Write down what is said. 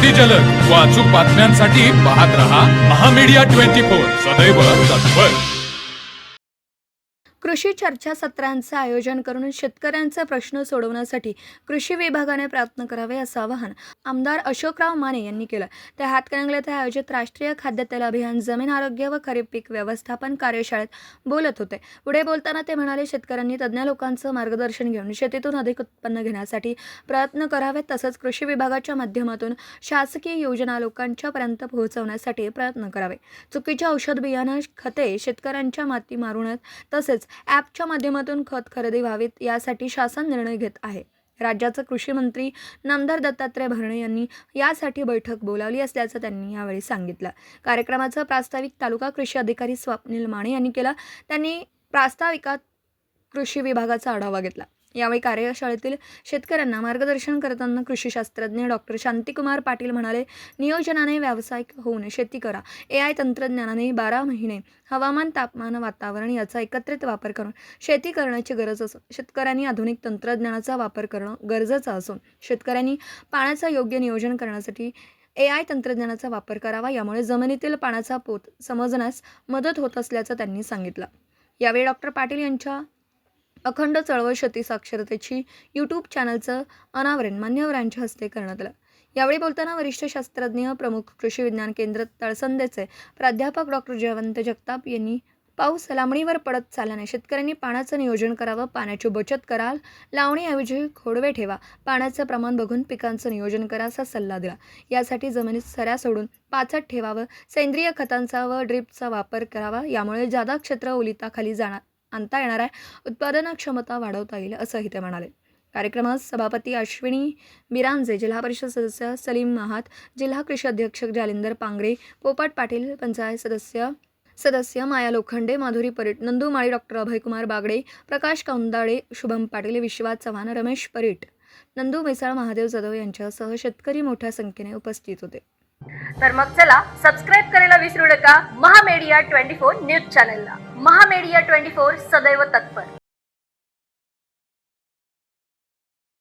अति जलद व अचूक बातम्यांसाठी पाहत रहा महामीडिया 24 सदैव तत्पर। कृषी चर्चासत्रांचे आयोजन करून शेतकऱ्यांचे प्रश्न सोडवण्यासाठी कृषी विभागाने प्रयत्न करावे असं आवाहन आमदार अशोकराव माने यांनी केलं। त्या हातकणंगले येथे आयोजित राष्ट्रीय खाद्यतेल अभियान जमीन आरोग्य व खरीप पीक व्यवस्थापन कार्यशाळेत बोलत होते। पुढे बोलताना ते म्हणाले, शेतकऱ्यांनी तज्ञ लोकांचं मार्गदर्शन घेऊन शेतीतून अधिक उत्पन्न घेण्यासाठी प्रयत्न करावेत, तसंच कृषी विभागाच्या माध्यमातून शासकीय योजना लोकांच्यापर्यंत पोहोचवण्यासाठी प्रयत्न करावे। चुकीच्या औषध बियाणं खते शेतकऱ्यांच्या माती मारू नयेत, तसेच ॲपच्या माध्यमातून खत खरेदी व्हावीत यासाठी शासन निर्णय घेत आहे। राज्याचे कृषी मंत्री नामदार दत्तात्रय भरणे यांनी यासाठी बैठक बोलावली असल्याचं त्यांनी यावेळी सांगितलं। कार्यक्रमाचं प्रास्ताविक तालुका कृषी अधिकारी स्वप्नील माने यांनी केलं। त्यांनी प्रास्ताविकात कृषी विभागाचा आढावा घेतला। यावेळी कार्यशाळेतील शेतकऱ्यांना मार्गदर्शन करताना कृषी शास्त्रज्ञ डॉक्टर शांतिकुमार पाटील म्हणाले, नियोजनाने व्यावसायिक होऊन शेती करा। AI तंत्रज्ञानाने 12 महिने हवामान, तापमान, वातावरण याचा एकत्रित वापर करून शेती करण्याची गरज असून शेतकऱ्यांनी आधुनिक तंत्रज्ञानाचा वापर करणं गरजेचं असून शेतकऱ्यांनी पाण्याचं योग्य नियोजन करण्यासाठी AI तंत्रज्ञानाचा वापर करावा। यामुळे जमिनीतील पाण्याचा पोत समजण्यास मदत होत असल्याचं त्यांनी सांगितलं। यावेळी डॉक्टर पाटील यांच्या अखंड चळवळ शेती साक्षरतेची YouTube चॅनलचं अनावरण मान्यवरांच्या हस्ते करण्यात आलं। यावेळी बोलताना वरिष्ठ शास्त्रज्ञ प्रमुख कृषी विज्ञान केंद्र तळसंदेचे प्राध्यापक डॉक्टर जयवंत जगताप यांनी पाऊस लांबणीवर पडत चालल्याने शेतकऱ्यांनी पाण्याचं नियोजन करावं, पाण्याची बचत कराल, लावणीऐवजी खोडवे ठेवा, पाण्याचं प्रमाण बघून पिकांचं नियोजन करा असा सल्ला दिला। यासाठी जमिनीत सऱ्या सोडून पाचट ठेवावं, सेंद्रिय खतांचा व ड्रिपचा वापर करावा, यामुळे जादा क्षेत्र ओलिताखाली आणता येणार आहे, उत्पादन क्षमता वाढवता येईल असंही ते म्हणाले। कार्यक्रमात सभापती अश्विनी बिरांजे, जिल्हा परिषद सदस्य सलीम महात, जिल्हा कृषी अधीक्षक जालिंदर पांगरे, पोपट पाटील, पंचायत सदस्य माया लोखंडे, माधुरी परीट, नंदू माळी, डॉक्टर अभयकुमार बागडे, प्रकाश कौंदाळे, शुभम पाटील, विश्वास चव्हाण, रमेश परीट, नंदू मिसाळ, महादेव जाधव यांच्यासह शेतकरी मोठ्या संख्येने उपस्थित होते। तर मग चला सबस्क्राईब करायला विसरू नका महामीडिया 24 न्यूज चॅनलला। महामीडिया 24 सदैव तत्पर।